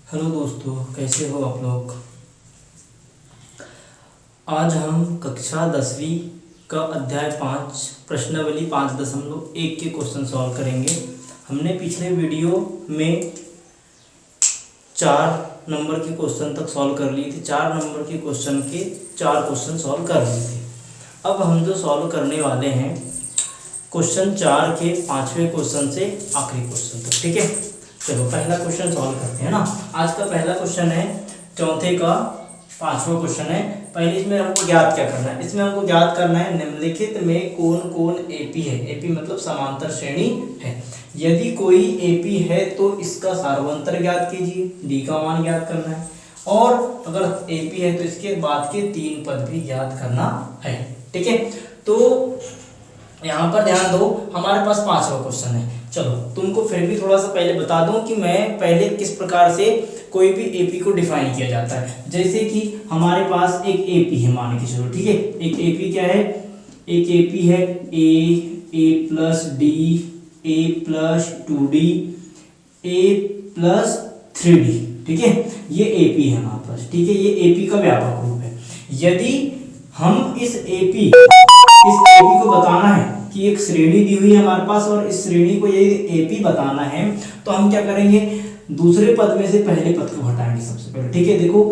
Hello दोस्तों, कैसे हो आप लोग। आज हम कक्षा 10वीं का अध्याय 5 प्रश्नावली 5.1 के क्वेश्चन सॉल्व करेंगे। हमने पिछले वीडियो में 4 नंबर के क्वेश्चन तक सॉल्व कर लिए थे। 4 नंबर के क्वेश्चन के 4 क्वेश्चन सॉल्व कर लिए थे। अब हम जो सॉल्व करने वाले हैं क्वेश्चन 4 के 5वें क्वेश्चन से आखिरी क्वेश्चन तक, ठीक है। चलो पहला क्वेश्चन सॉल्व करते हैं ना। आज का पहला क्वेश्चन है चौथे का 5वां क्वेश्चन है। पहले इसमें हमको ज्ञात क्या करना है, इसमें हमको ज्ञात करना है निम्नलिखित में कौन कौन एपी है। एपी मतलब समांतर श्रेणी है। यदि कोई एपी है तो इसका सार्वंतर ज्ञात कीजिए, डी का मान ज्ञात करना है। और अगर एपी है तो इसके बाद के 3 पद भी ज्ञात करना है, ठीक है। तो यहाँ पर ध्यान दो, हमारे पास 5वां क्वेश्चन है। चलो तुमको फिर भी थोड़ा सा पहले बता दूं कि मैं पहले किस प्रकार से कोई भी एपी को डिफाइन किया जाता है। जैसे कि हमारे पास एक एपी है, मान के चलो, ठीक है। एक एपी क्या है, एक एपी है ए प्लस डी, ए प्लस 2d, ए प्लस 3d, ठीक है। ये एपी है हमारे पास, ठीक है। ये एपी का व्यापक रूप है। यदि हम इस एपी को बताना है कि एक श्रेणी दी हुई है हमारे पास और इस श्रेणी को यदि एपी बताना है तो हम क्या करेंगे, दूसरे पद में से पहले पद को हटाएंगे सबसे पहले, ठीक है। देखो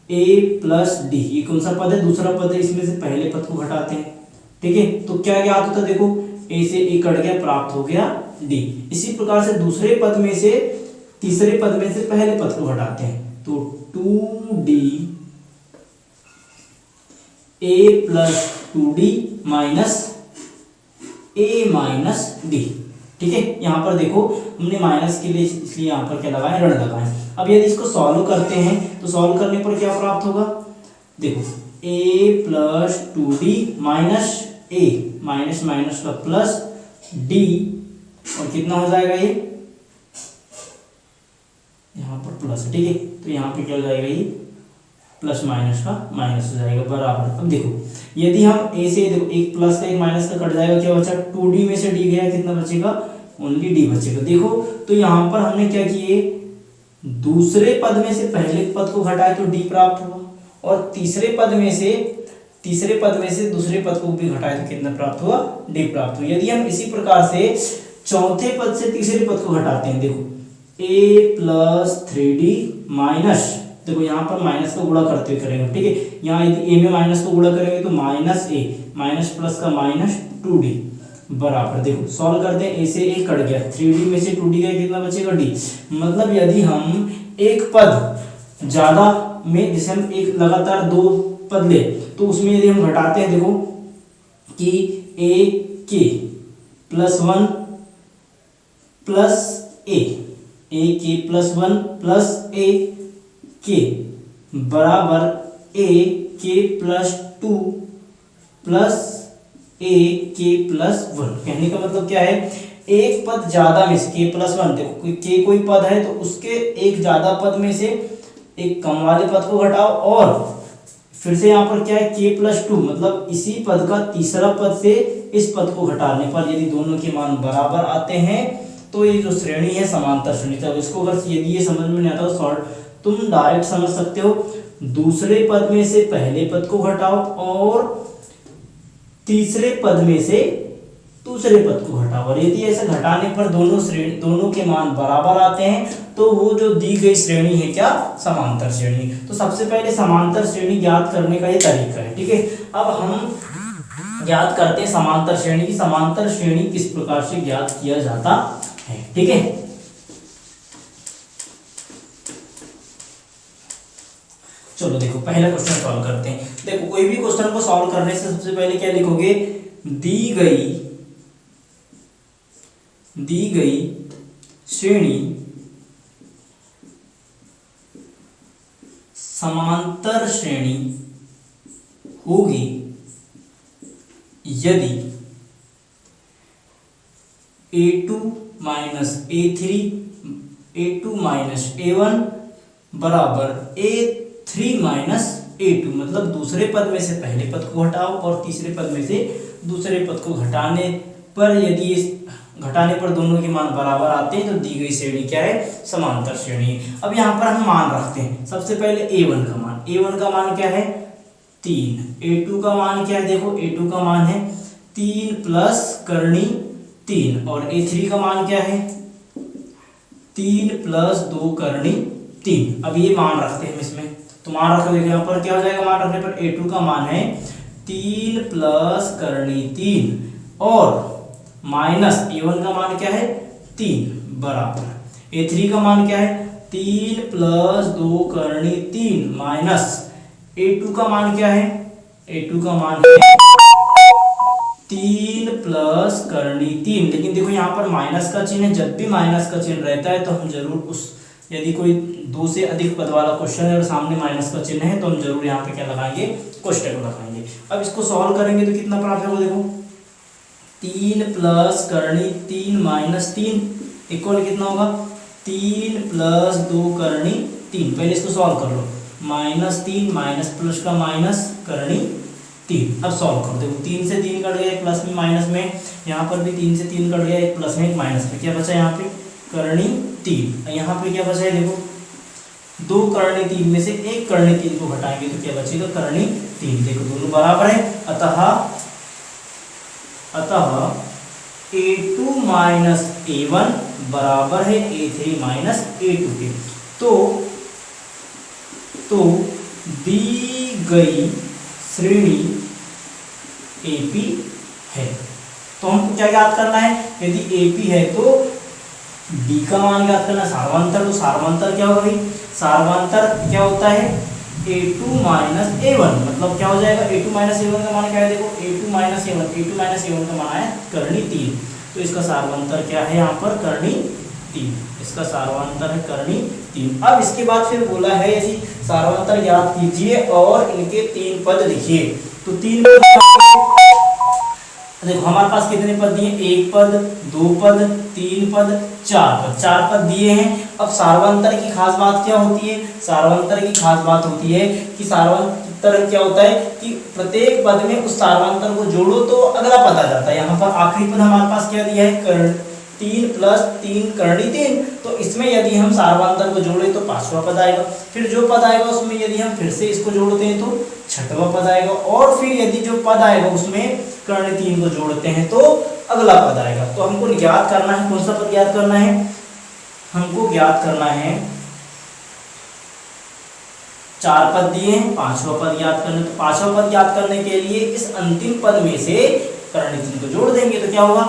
a प्लस डी, ये कौन सा पद है, दूसरा पद है। इसमें से पहले पद को हटाते हैं, ठीक है। तो क्या ज्ञात होता है, देखो a से a कट गया, प्राप्त हो गया d। इसी प्रकार से दूसरे पद में से तीसरे पद में से पहले पद को हटाते हैं तो 2d a plus 2d minus a minus D, ठीक है। यहाँ पर देखो हमने माइनस के लिए इसलिए यहाँ पर क्या लगाए, ऋण लगाए। अब यदि इसको सॉल्व करते हैं तो सॉल्व करने पर क्या प्राप्त होगा, देखो a plus 2d minus a minus minus का प्लस d, और कितना हो जाएगा ये, यहाँ पर प्लस, ठीक है। तो यहाँ पे क्या हो जाएगा, ये प्लस माइनस का माइनस हो जाएगा बराबर। अब देखो यदि हम a से, देखो एक प्लस का एक माइनस का कट जाएगा, क्या बचा, 2d में से d गया, कितना बचेगा, ओनली d बचेगा। देखो तो यहाँ पर हमने क्या किए, दूसरे पद में से पहले पद को घटाए तो d प्राप्त हुआ, और तीसरे पद में से दूसरे पद को भी घटाए तो कितना प्राप्त हुआ, d प्राप्त हुआ। यदि हम इसी प्रकार से चौथे पद से तीसरे पद को घटाते हैं, देखो a प्लस 3d माइनस, देखो यहाँ पर माइनस का गुणा करते हुए करेंगे, ठीक है। यहाँ यदि a में माइनस को गुणा करेंगे तो माइनस a माइनस प्लस का माइनस 2d बराबर, देखो सॉल्व करते हैं, a से a कट गया, 3d में से 2d गया, कितना बचेगा d। मतलब यदि हम एक पद ज्यादा में, जैसे हम एक लगातार 2 पद ले तो उसमें यदि हम घटाते हैं, देखो कि a के प्लस 1 प्लस a के प्लस 1 प्लस a के बराबर a के प्लस 2 प्लस a के प्लस 1। कहने का मतलब क्या है, एक पद ज्यादा में से k प्लस 1, देखो k कोई पद है तो उसके एक ज्यादा पद में से एक कम वाले पद को घटाओ, और फिर से यहाँ पर क्या है, k प्लस 2, मतलब इसी पद का तीसरा पद से इस पद को घटाने पर यदि दोनों के मान बराबर आते हैं तो ये जो श्रेणी है समांतर श्रेणी। तो इसको अगर यदि ये समझ में नहीं आता तो शॉर्ट तुम डायरेक्ट समझ सकते हो, दूसरे पद में से पहले पद को घटाओ और तीसरे पद में से दूसरे पद को घटाओ, और यदि ऐसे घटाने पर दोनों के मान बराबर आते हैं तो वो जो दी गई श्रेणी है क्या, समांतर श्रेणी। तो सबसे पहले समांतर श्रेणी ज्ञात करने का ये तरीका है, ठीक है। अब हम ज्ञात करते हैं समांतर श्रेणी की। समांतर श्रेणी किस प्रकार से ज्ञात किया जाता है, ठीक है। चलो देखो पहला क्वेश्चन सॉल्व करते हैं। देखो कोई भी क्वेश्चन को सॉल्व करने से सबसे पहले क्या लिखोगे, दी गई श्रेणी समांतर श्रेणी होगी यदि a2 minus a3 a2 minus a1 बराबर a3 माइनस a2, मतलब दूसरे पद में से पहले पद को हटाओ और तीसरे पद में से दूसरे पद को घटाने पर यदि इस घटाने पर दोनों के मान बराबर आते हैं तो दी गई श्रेणी क्या है, समांतर श्रेणी है। अब यहाँ पर हम मान रखते हैं। सबसे पहले a1 का मान, a1 का मान क्या है 3, a2 का मान क्या है, देखो a2 का मान है 3 प्लस करनी 3, और a3 का मान क्या है 3 प्लस 2 करनी 3। अब ये मान रखते हैं हम इसमें, तो मान रखो, देखो यहाँ पर क्या हो जाएगा, मान रखने पर a2 का मान है 3 प्लस करनी 3 और माइनस a1 का मान क्या है 3 बराबर a3 का मान क्या है 3 प्लस 2 करनी 3 माइनस a2 का मान क्या है, a2 का मान है 3 प्लस करनी 3। लेकिन देखो यहाँ पर माइनस का चिन्ह है, जब भी माइनस का चिन्ह रहता है तो हम जरूर उस, यदि कोई 2 से अधिक पद वाला क्वेश्चन है और सामने माइनस का चिन्ह है तो हम जरूर यहाँ पे क्या लगाएंगे, कोष्टक लगाएंगे। अब इसको सॉल्व करेंगे तो कितना प्राप्त होगा, देखो 3 प्लस करनी 3 माइनस 3 इक्वल कितना होगा 3 प्लस 2 करनी 3। पहले इसको सॉल्व कर लो, -3 माइनस प्लस का माइनस करनी 3। अब सॉल्व कर, देखो 3 से 3 कट गया, एक प्लस में माइनस में, यहाँ पर भी 3 से 3 कट गया, एक प्लस में एक माइनस में, क्या बचा यहाँ पे करनी 3। यहाँ पे क्या बचा है, देखो 2 करनी 3 में से एक करनी 3 को घटाएंगे तो क्या बचेगा करनी 3। देखो दोनों बराबर है, अतः a2 माइनस a1 बराबर है a3 माइनस a2 के। तो दी गई श्रेणी AP है। तो हमको क्या याद करना है, यदि AP है तो D का मान याद करना, सार्वंतर। तो सार्वंतर क्या होगा भाई, सार्वंतर क्या होता है a2 माइनस a1, मतलब क्या हो जाएगा a2 माइनस a1 का मान क्या है, देखो a2 माइनस a1 का मान है करनी 3। तो इसका सार्वंतर क्या है यहाँ पर करनी 3, इसका सार्वंतर है करनी 3। अब इसके बाद फिर बोला है यदि सार्वंतर याद कीजिए और इनके 3 पद लिखिए। तो 3 पद देखो हमारे पास कितने पद दिए, 1 पद 2 पद 3 पद 4 पद दिए हैं। अब सार्वंतर की खास बात क्या होती है, सार्वंतर की खास बात होती है कि सार्वंतर क्या होता है कि प्रत्येक पद में उस सार्वंतर को जोड़ो तो अगला पद आ जाता है। यहाँ पर आखिरी पद हमारे पास क्या दिया है 3 प्लस 3 करनी 3, तो इसमें यदि हम सार्वंतर को जोड़े तो 5वां पद आएगा, फिर जो पद आएगा उसमें यदि हम फिर से इसको जोड़ते हैं तो 6वां पद आएगा, और फिर यदि जो पद आएगा उसमें कर्ण 3 को जोड़ते हैं तो अगला पद आएगा। तो हमको ज्ञात करना है, कौन सा पद ज्ञात करना है, हमको ज्ञात करना है 4 पद दिए हैं, 5वां पद ज्ञात करना। तो 5वां पद ज्ञात करने के लिए इस अंतिम पद में से कर्ण 3 को जोड़ देंगे तो क्या होगा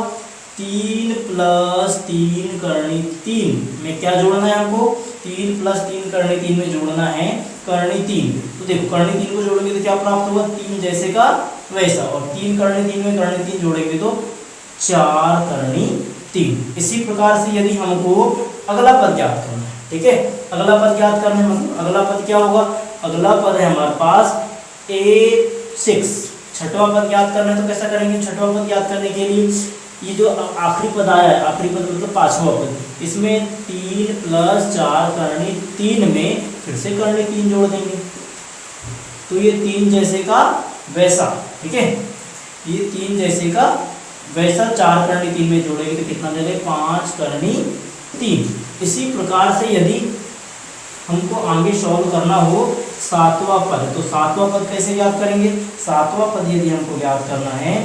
3 प्लस 3 करनी 3 में क्या जोड़ना है हमको, 3 प्लस 3 करनी 3 में जोड़ना है करनी 3। तो देखो करनी 3 को जोड़ेंगे तो क्या प्राप्त होगा 3 जैसे का वैसा, और 3 करनी 3 में करनी 3 जोड़ेंगे तो 4 करनी 3। इसी प्रकार से यदि हमको अगला पद ज्ञात करना है, ठीक है, अगला पद ज्ञात करना है, मतलब अगला पद क्या होगा, अगला पद है हमारे पास a6, 6वां पद ज्ञात करना है। तो कैसा करेंगे, 6वां पद ज्ञात करने के लिए ये जो आखिरी पद आया है, आखिरी पद मतलब 5वां पद, इसमें 3 प्लस 4 करनी 3 में फिर से करनी 3 जोड़ देंगे तो ये 3 जैसे का वैसा, ठीक है, ये 3 जैसे का वैसा 4 करनी 3 में जोड़ेंगे तो कितना दे रहे 5 करनी 3। इसी प्रकार से यदि हमको आगे सॉल्व करना हो 7वां पद, तो 7वां पद कैसे याद करेंगे, 7वां पद यदि हमको याद करना है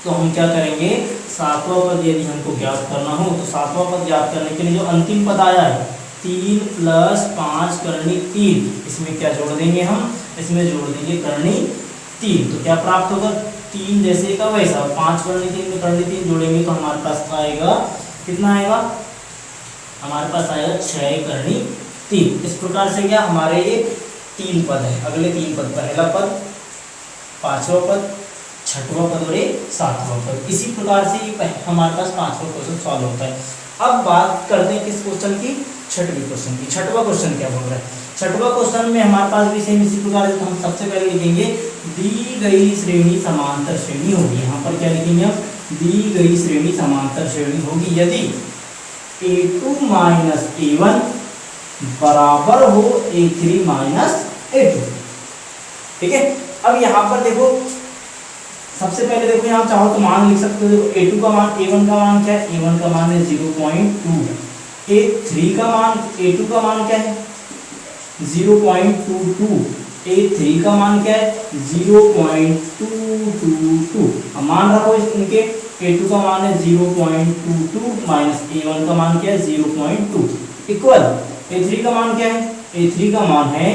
तो हम क्या करेंगे, 7वां पद यदि हमको ज्ञात करना हो तो 7वां पद ज्ञात करने के लिए जो अंतिम पद आया है 3 प्लस 5 करनी 3, इसमें क्या जोड़ देंगे हम, इसमें जोड़ देंगे करनी 3। तो क्या प्राप्त होगा 3 जैसे का वैसा, 5 करनी 3 में करनी 3 जोड़ेंगे तो हमारे पास आएगा कितना आएगा, हमारे पास आएगा 6 करनी 3। इस प्रकार से क्या हमारे ये 3 पद है, अगले 3 पद, पहला पद 5वां पद 6वां पद और 7वां पद। इसी प्रकार से ये हमारे पास 5वां क्वेश्चन सॉल्व होता है। अब बात करते हैं किस क्वेश्चन की, 6वें क्वेश्चन की। 6वां क्वेश्चन क्या बोल रहा है, 6वां क्वेश्चन में हमारे पास भी सेम इसी प्रकार से, तो हम सबसे पहले लिखेंगे दी गई श्रेणी समांतर श्रेणी होगी। यहाँ पर क्या लिखेंगे हम, दी गई श्रेणी समांतर श्रेणी होगी यदि a2 माइनस a1 बराबर हो a3 माइनस a2, ठीक है। अब यहाँ पर देखो सबसे पहले देखो यहाँ चाहो तो मान लिख सकते हो। देखो a2 का मान, a1 का मान क्या है, a1 का मान है 0.2, a3 का मान, a2 का मान क्या है 0.22, a3 का मान क्या है 0.222। अब मान रखो इनके, a2 का मान है 0.22 माइनस a1 का मान क्या है 0.2 इक्वल a3 का मान क्या है, a3 का मान है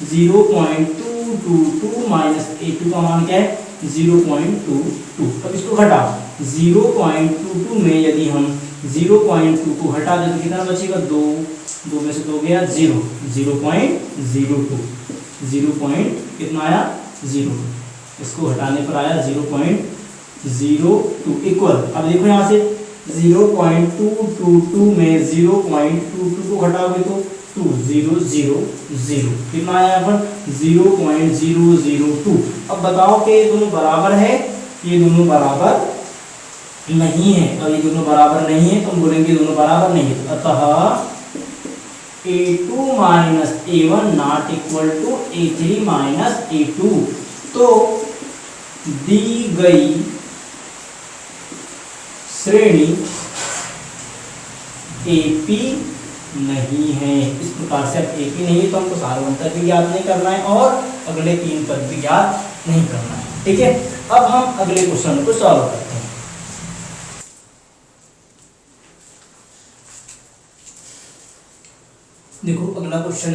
0.222 माइनस a2 का मान क्या है 0.22। अब इसको घटा 0.22 में यदि हम 0.2 को हटा दें तो कितना बचेगा, 2 में से 2 गया 0, 0.02, 0 कितना आया 0, इसको हटाने पर आया 0.02 इक्वल। अब देखो यहाँ से 0.222 में 0.22 को घटाओगे तो 2000 कितना आया यहाँ पर 0.002। अब बताओ कि ये दोनों बराबर है, ये दोनों बराबर नहीं है। और ये दोनों बराबर नहीं है तो हम बोलेंगे दोनों बराबर नहीं है। अतः a2 minus a1 not equal to a3 minus a2। तो दी गई श्रेणी AP नहीं है। इस प्रकार से अब AP नहीं है तो हमको सार्वंतर भी ज्ञात नहीं करना है और अगले 3 पद भी ज्ञात नहीं करना है। ठीक है, अब हम अगले क्वेश्चन को सॉल्व करते हैं। देखो अगला क्वेश्चन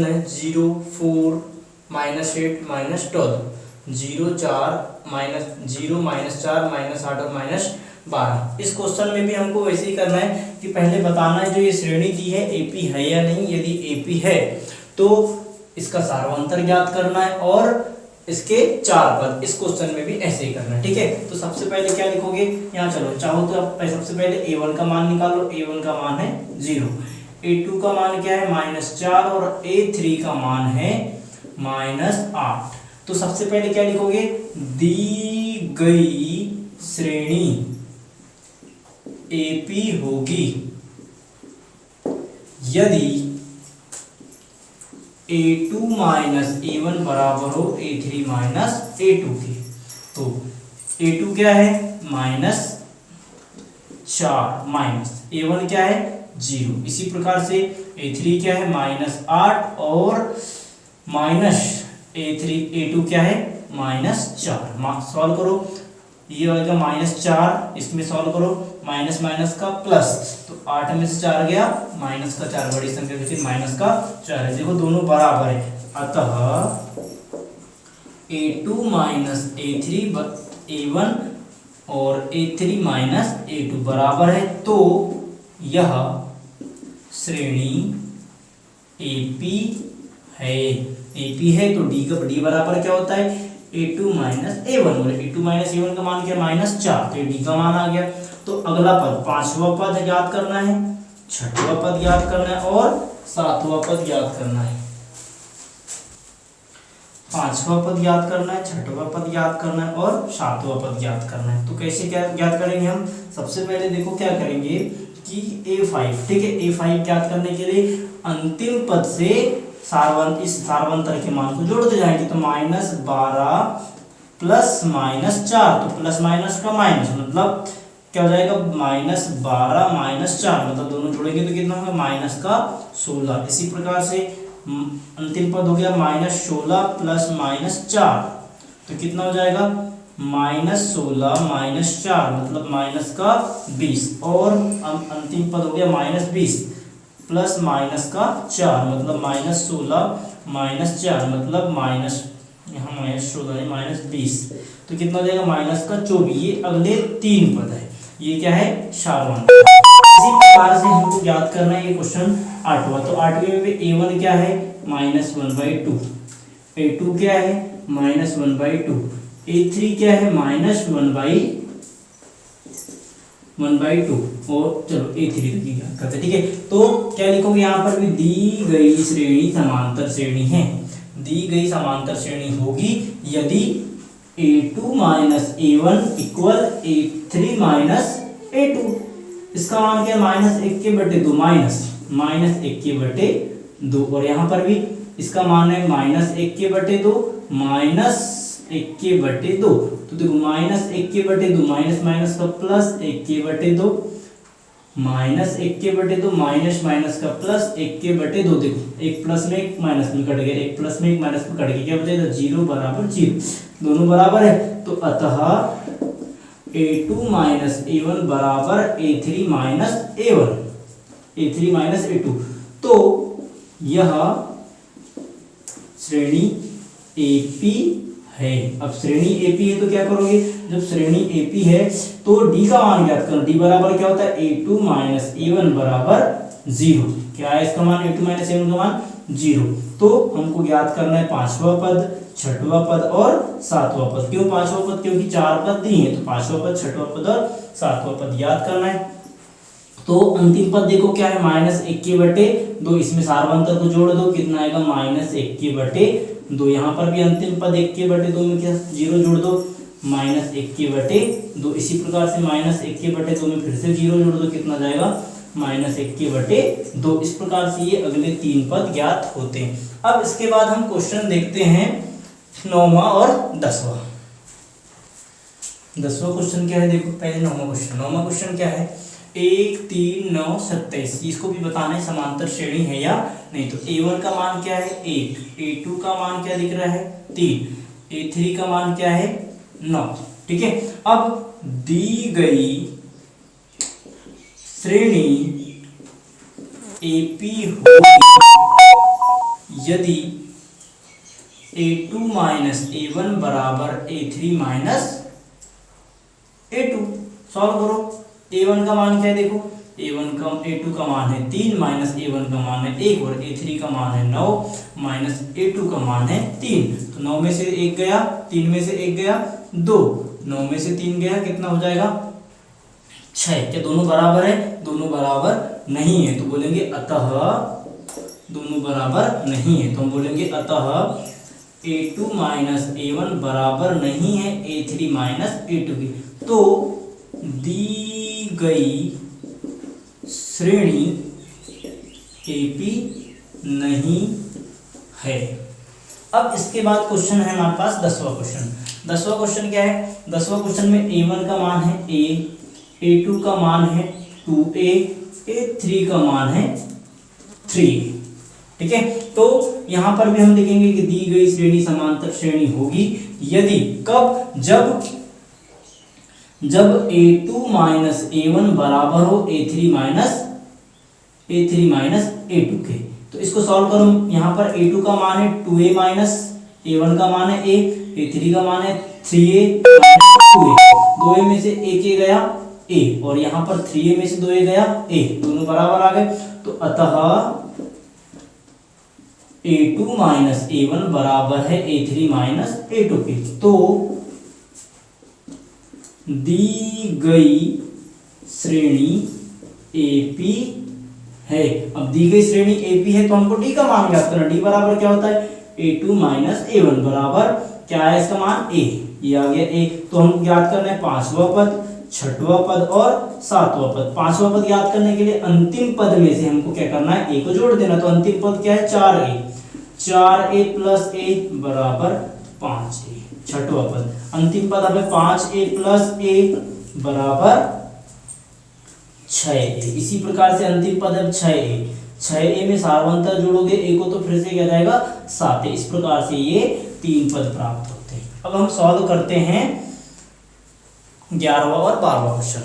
है 0 4 minus 8 minus 12, 0 4 minus 0 minus 4 minus 8 और माइनस 12। इस क्वेश्चन में भी हमको वैसे ही करना है कि पहले बताना है जो ये श्रेणी दी है AP है या नहीं। यदि AP है तो इसका सार्वंतर ज्ञात करना है और इसके 4 पद। इस क्वेश्चन में भी ऐसे ही करना है। ठीक है, तो सबसे पहले क्या लिखोगे यहाँ, चलो चाहो तो आप सबसे पहले a1 का मान निकालो। a1 का मान है 0, a2 का मान क्या है -4 और a3 का मान है -8। तो सबसे पहले क्या लिखोगे, दी गई श्रेणी AP होगी यदि a2 माइनस a1 बराबर हो a3 माइनस a2 के। तो a2 क्या है -4 माइनस a1 क्या है 0। इसी प्रकार से a3 क्या है -8 और माइनस a2 क्या है -4। सॉल्व करो, ये होगा -4, इसमें सॉल्व करो माइनस माइनस का प्लस, तो 8 में से 4 गया, माइनस का 4 बड़ी संख्या फिर माइनस का 4 है। देखो दोनों बराबर है। अतः a2 माइनस a3 a1 और a3 माइनस a2 बराबर है। तो यह श्रेणी AP है। AP है तो d बराबर क्या होता है a2 माइनस a1, और a2 माइनस a1 का मान क्या -4, तो d का मान आ गया। तो अगला पद 5वां पद याद करना है, 6वां पद याद करना है और 7वां पद याद करना है। 5वां पद याद करना है, 6वां पद याद करना है और 7वां पद याद करना है। तो कैसे क्या याद करेंगे हम, सबसे पहले देखो क्या करेंगे कि a5, ठीक है, a5 याद करने के लिए अंतिम पद से इस सार्वंतर के मान को जोड़ते जाएंगे। तो -12 प्लस -4, तो प्लस माइनस का माइनस मतलब क्या हो जाएगा -12 -4, मतलब दोनों जोड़ेंगे तो कितना होगा -16। इसी प्रकार से अंतिम पद हो गया -16 प्लस -4, तो कितना हो जाएगा -16 -4 मतलब -20, और अंतिम पद हो गया -20 प्लस -4 मतलब -16 -4 मतलब यहाँ -16 -20, तो कितना हो जाएगा -24। ये अगले 3 पद है, ये क्या है सार्वंतर। इसी प्रकार से हमको ज्ञात करना है ये क्वेश्चन 8वां। तो 8वें में a1 क्या है -1/2, a2 क्या है -1/2, a3 क्या है -1/2 और चलो a3 तक ज्ञात करते हैं। ठीक है, तो क्या लिखोगे यहाँ पर भी दी गई श्रेणी समांतर श्रेणी है। दी गई समांतर श्रेणी होगी यदि a2 minus a1 equal a3 minus a2। इसका मान क्या है -1/2 -1/2, और यहाँ पर भी इसका मान है -1/2 -1/2। तो देखो -1/2 माइनस माइनस का प्लस 1/2 -1/2 माइनस माइनस का प्लस 1/2। देखो एक प्लस में एक माइनस में कट गया, एक प्लस में एक माइनस में कट गया, क्या बचेगा 0 बराबर 0, दोनों बराबर है। तो अतः a2 माइनस a1 बराबर a3 minus a1, a3 minus a2। तो यह श्रेणी AP है। अब श्रेणी AP है तो क्या करोगे, जब श्रेणी AP है तो D का मान ज्ञात करो। D बराबर क्या होता है a2 माइनस a1 बराबर 0। क्या है इसका मान, a2 माइनस a1 का मान 0। तो हमको ज्ञात करना है पांचवा पद, छठवां पद और सातवां पद। क्यों पांचवा पद, क्योंकि 4 पद दी हैं, तो पांचवा पद, छठवां पद और सातवां पद याद करना है। तो अंतिम पद देखो क्या है, -1/2। इसमें सार्वंतर को जोड़ दो, कितना आएगा -1/2। यहाँ पर भी अंतिम पद 1/2 में क्या 0 जोड़ दो, -1/2। इसी प्रकार से -1/2 में फिर से 0 जोड़ दो, कितना जाएगा -1/2। इस प्रकार से ये अगले 3 पद ज्ञात होते हैं। अब इसके बाद हम क्वेश्चन देखते हैं 9वां और 10वां। 10वां क्वेश्चन क्या है, देखो पहले 9वां क्वेश्चन क्या है, 1 3 9 27। इसको भी बताना है समांतर श्रेणी है या नहीं। तो a1 का मान क्या है 8, a2 का मान क्या दिख रहा है 3, a3 का मान क्या है 9। ठीक है, अब दी गई श्रेणी AP होगी यदि a2 माइनस a1 बराबर a3 माइनस a2। सॉल्व करो। a1 का मान क्या है, देखो a2 का मान है 3, माइनस a1 का मान है 1 और a3 का मान है 9, माइनस a2 का मान है 3। तो 9 में से 1 गया, 3 में से 1 गया 2, 9 में से 3 गया, कितना हो जाएगा 6। क्या दोनों बराबर है, दोनों बराबर नहीं है। तो बोलेंगे अतः दोनों बराबर नहीं है, तो हम बोलेंगे अतः a2 माइनस a1 बराबर नहीं है a3 माइनस a2 की। तो दी गई श्रेणी AP नहीं है। अब इसके बाद क्वेश्चन है हमारे पास 10वां क्वेश्चन। 10वां क्वेश्चन क्या है, 10वां क्वेश्चन में a1 का मान है a, a2 का मान है 2a, a3 का मान है 3। ठीक है, तो यहां पर भी हम लिखेंगे कि दी गई श्रेणी समांतर श्रेणी होगी यदि कब, जब a2 माइनस a1 बराबर हो a3 माइनस a2 के। तो इसको सॉल्व करो। यहाँ पर a2 का मान है 2a माइनस a1 का मान है a, a3 का मान है 3a माइनस 2a। 2a में से 1a गया a और यहाँ पर 3a में से 2a गया a, दोनों बराबर आ गए। तो अतः a2 माइनस a1 बराबर है a3 माइनस a2 के। तो दी गई श्रेणी AP है। अब दी गई श्रेणी AP है तो हमको D का मान ज्ञात करना। D बराबर क्या होता है a2 माइनस a1 बराबर क्या है इसका मान a, ये आ गया a। तो हम ज्ञात करना है पांचवा पद, छठवां पद और सातवां पद। पांचवा पद ज्ञात करने के लिए अंतिम पद में से हमको क्या करना है, a को जोड़ देना। तो अंतिम पद क्या है 4a प्लस a बराबर 5a। छठवां पद, अंतिम पद हमें 5a प्लस a बराबर 6a। इसी प्रकार से अंतिम पद है 6a में सार्वंतर जोड़ोगे a को तो फिर से क्या जाएगा 7a। इस प्रकार से ये 3 पद प्राप्त होते हैं। अब हम सॉल्व करते हैं 11वां और 12वां क्वेश्चन।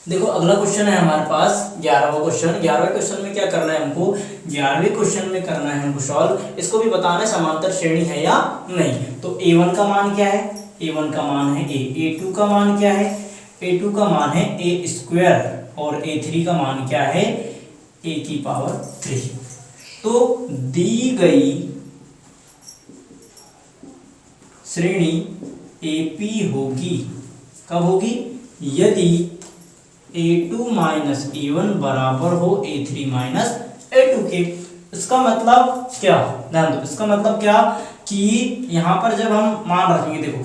देखो अगला क्वेश्चन है हमारे पास 11वां क्वेश्चन। 11वें क्वेश्चन में क्या करना है हमको, 11वें क्वेश्चन में करना है हमको सॉल्व। इसको भी बताना है समांतर श्रेणी है या नहीं। तो a1 का मान क्या है, a1 का मान है a, a2 का मान क्या है, a2 का मान है a स्क्वायर और a3 का मान क्या है a की पावर 3। तो दी गई श्रेणी AP होगी, कब होगी, यदि a2 माइनस a1 बराबर हो a3 माइनस a2 के। इसका मतलब क्या, ध्यान दो, इसका मतलब क्या कि यहाँ पर जब हम मान रखेंगे, देखो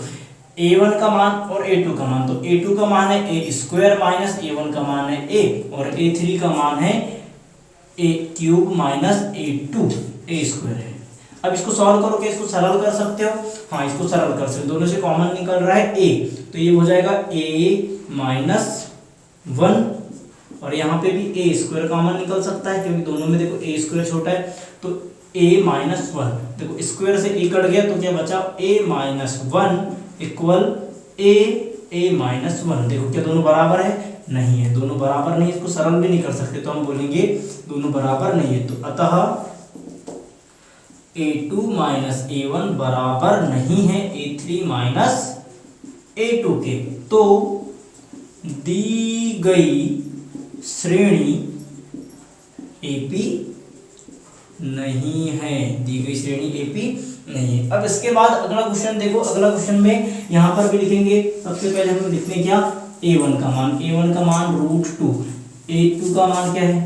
a1 का मान और a2 का मान, तो a2 का मान है a स्क्वायर माइनस a1 का मान है a और a3 का मान है a cube minus a2 a square है। अब इसको सॉल्व करो, क्या इसको सरल कर सकते हो? हाँ, इसको सरल कर सकते हो। दोनों से कॉमन निकल रहा है a, तो ये हो जाएगा a माइनस 1, और यहाँ पे भी a स्क्वायर कॉमन निकल सकता है क्योंकि दोनों में देखो a स्क्वायर छोटा है, तो a माइनस 1, देखो स्क्वायर से a कट गया तो क्या बचा? a minus 1 equal a minus 1। देखो क्या दोनों बराबर है? नहीं है, दोनों बराबर नहीं, इसको सरल भी नहीं कर सकते, तो हम बोलेंगे दोनों बराबर नहीं है। तो अतः a2 माइनस a1 बराबर नहीं है a3 माइनस a2 के। तो दी गई श्रेणी AP नहीं है, दी गई श्रेणी AP नहीं है। अब इसके बाद अगला क्वेश्चन देखो, अगला क्वेश्चन में यहाँ पर भी लिखेंगे। सबसे पहले हम लिखते क्या? a1 का मान, a1 का मान √2, a2 का मान क्या है?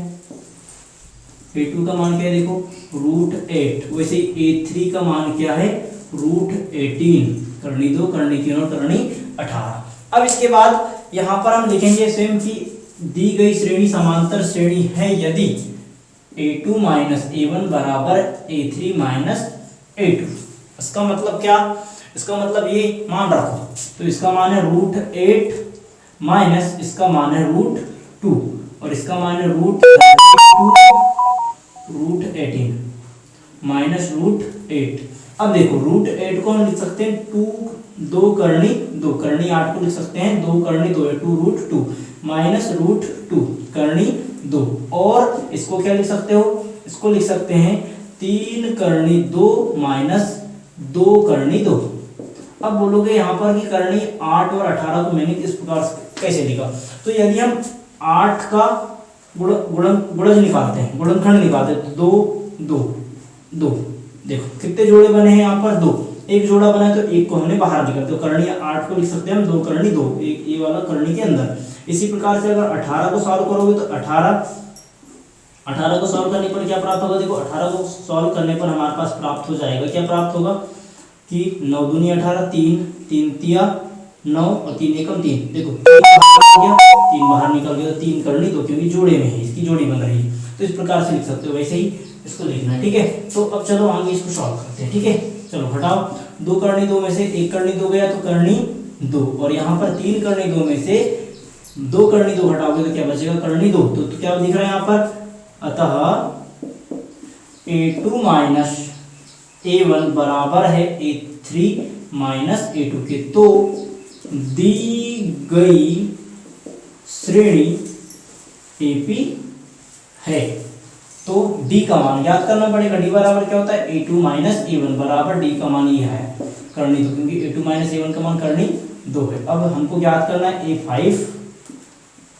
a2 का मान क्या है? देखो √8। वैसे a3 का मान क्या है? √18। करनी 2, करनी 3 और करनी 18। अब इसके बाद यहाँ पर हम लिखेंगे स्वयं की दी गई श्रेणी समांतर श्रेणी है यदि a2 माइनस a1 बराबर a3 माइनस a2। इसका मतलब क्या? इसका मतलब ये मान रखो, तो इसका मान है √8 माइनस इसका मान है √2 और इसका मान है √18 माइनस √8। अब देखो √8 को हम लिख सकते हैं 2 करनी 2, करनी 8 को लिख सकते हैं 2 करनी 2 है 2√2 माइनस √2 करनी 2, और इसको क्या लिख सकते हो? इसको लिख सकते हैं 3 करनी 2 माइनस 2 करनी 2। अब बोलोगे यहाँ पर कि करनी 8 और 18 को मैंने इस प्रकार से कैसे लिखा? तो यदि हम 8 का गुणज निकालते हैं, गुणनखंड निकालते हैं, तो 2 देखो कितने जोड़े बने हैं यहाँ पर? 2, एक जोड़ा बना है तो एक को हमने बाहर निकाल, तो करनी 8 को लिख सकते हैं हम 2 करनी 2, एक ये वाला करनी के अंदर। इसी प्रकार से अगर 18 को सॉल्व करोगे तो 18 को सॉल्व करने पर क्या प्राप्त होगा? देखो 18 को सॉल्व करने पर हमारे पास प्राप्त हो जाएगा, क्या प्राप्त होगा कि 9 दूनी 18, 3 तिया 9 और 3 एकम 3। देखो 3 बाहर निकल गया, तो 3 करनी 2 क्योंकि जोड़े में है, इसकी जोड़ी बन रही है। तो इस प्रकार से लिख सकते हो, वैसे ही इसको लिखना है, ठीक है। तो अब चलो आगे इसको सॉल्व करते हैं, ठीक है। चलो हटाओ, 2 करनी 2 में से 1 करनी 2 गया तो करनी 2, और यहाँ पर 3 करनी 2 में से 2 करनी 2 हटाओगे तो क्या बचेगा? करनी 2। तो क्या दिख रहा है यहाँ पर? अतः a2 माइनस a1 बराबर है a3 माइनस a2 के। तो दी गई श्रेणी AP है। तो d का मान याद करना पड़ेगा, d बराबर क्या होता है? a2 माइनस a1 बराबर d का मान ये है करनी 2, क्योंकि a2 माइनस a1 का मान करनी 2 है। अब हमको याद करना है a5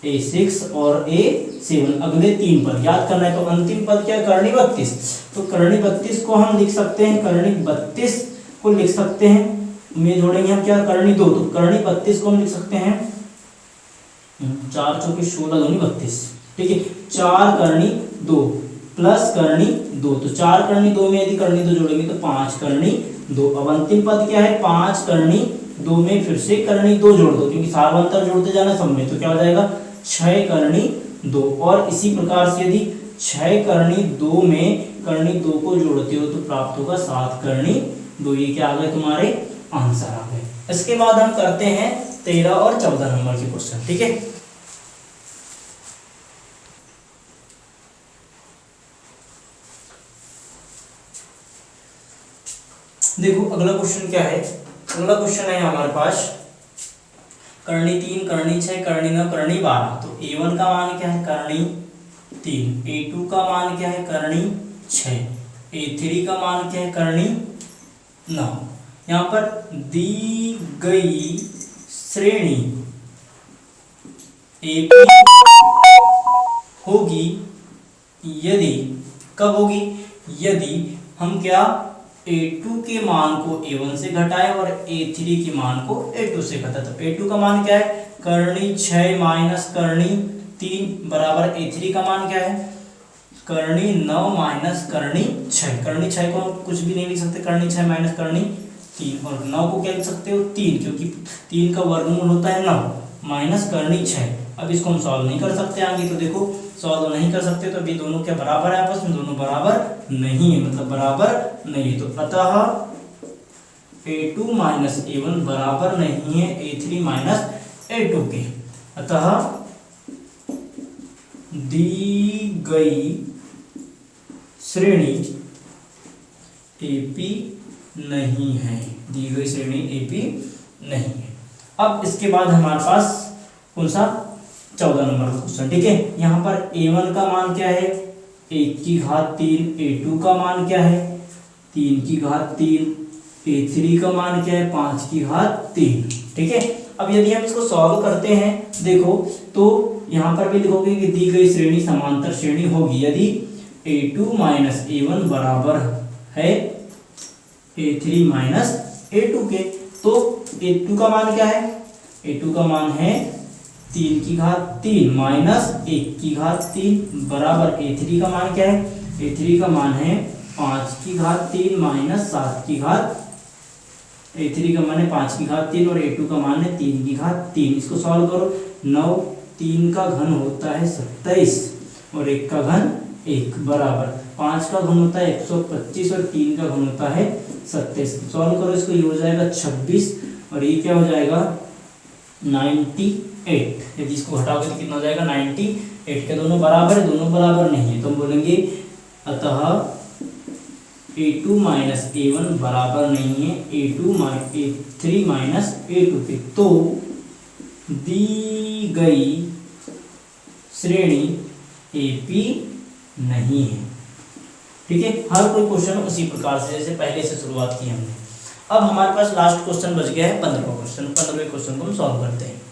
a6 और a7, अगले 3 पद याद करना है। तो अंतिम पद क्या? करनी 32। तो करनी 32 को हम लिख सकते हैं, करनी 32 को लिख सकते हैं, में जोड़ेंगे हम क्या? करनी 2, तो करनी 32 को हम लिख सकते हैं 4 चौके 16 दूनी 32, ठीक है। 4 करनी 2 प्लस करनी 2, तो 4 करनी 2 में यदि करनी 2 जोड़ेंगे तो 5 करनी 2। अब अंतिम पद क्या है? 5 करनी 2 में फिर से करनी 2 जोड़ दो, क्योंकि सार्वंतर जोड़ते जाना सब में, तो क्या हो जाएगा? 6 करनी 2। और इसी प्रकार से यदि 6 करनी 2 में करनी 2 को जोड़ते हो तो प्राप्त होगा 7 करनी 2। ये क्या आ गए? तुम्हारे आंसर आ गए। इसके बाद हम करते हैं 13 और 14 नंबर के क्वेश्चन, ठीक है। देखो अगला क्वेश्चन क्या है? अगला क्वेश्चन है हमारे पास करनी 3 करनी 6 करनी 9 करनी 12। तो a1 का मान क्या है? करनी 3। a2 का मान क्या है? करनी 6। a3 का मान क्या है? करनी 9। यहाँ पर दी गई श्रेणी AP होगी यदि, कब होगी? यदि हम क्या a2 के मान को a1 से घटाए और a3 के मान को a2 से घटाए। तो a2 का मान क्या है? करनी 6 माइनस करनी 3 बराबर a3 का मान क्या है? करनी 9 माइनस करनी 6। करनी 6 को हम कुछ भी नहीं लिख सकते, करनी 6 माइनस करनी 3, और 9 को क्या लिख सकते हो? 3, क्योंकि 3 का वर्गमूल होता है 9 माइनस करनी 6। अब इसको हम सॉल्व नहीं कर सकते आगे, तो देखो सॉल्व नहीं कर सकते तो अभी दोनों क्या बराबर है आपस में, दोनों बराबर नहीं है, मतलब बराबर नहीं है। तो अतः a2 माइनस a1 बराबर नहीं है a3 माइनस a2 के। अतः दी गई श्रेणी AP नहीं है, दी गई श्रेणी AP नहीं है। अब इसके बाद हमारे पास कौन सा 14 नंबर का क्वेश्चन, ठीक है। यहाँ पर a1 का मान क्या है 1 की घात 3, a2 का मान क्या है 3 की घात 3, a3 का मान क्या है 5 की घात 3, ठीक है। अब यदि हम इसको सॉल्व करते हैं देखो, तो यहाँ पर भी लिखोगे कि दी गई श्रेणी समांतर श्रेणी होगी यदि a2 माइनस a1 बराबर है a3 माइनस a2 के। तो a2 का मान क्या है, a2 का मान है 3 की घात 3 माइनस 1 की घात 3 बराबर a3 का मान क्या है, a3 का मान है 5 की घात 3 माइनस 7 की घात, a3 का मान है 5 की घात 3 और a2 का मान है 3 की घात 3। इसको सॉल्व करो, 9 3 का घन होता है 27 और 1 का घन 1 बराबर 5 का घन होता है 125 और 3 का घन होता है 27। सॉल्व करो इसको, ये हो जाएगा 26 और ये क्या हो जाएगा 98। यदि इसको हटाओगे तो कितना हो जाएगा 98 के। दोनों बराबर है, दोनों बराबर नहीं है, तो हम बोलेंगे अतः a2 माइनस a1 बराबर नहीं है a3 माइनस a2 के। तो दी गई श्रेणी AP नहीं है, ठीक है। हर कोई क्वेश्चन उसी प्रकार से जैसे पहले से शुरुआत की हमने। अब हमारे पास लास्ट क्वेश्चन बच गया है 15वां क्वेश्चन। 15वें क्वेश्चन को हम सॉल्व करते हैं।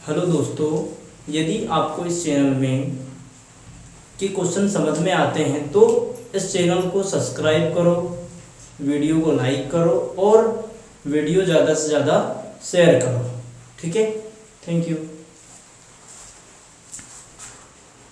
हेलो दोस्तों, यदि आपको इस चैनल में के क्वेश्चन समझ में आते हैं तो इस चैनल को सब्सक्राइब करो, वीडियो को लाइक करो और वीडियो ज़्यादा से ज़्यादा शेयर करो, ठीक है। Thank you.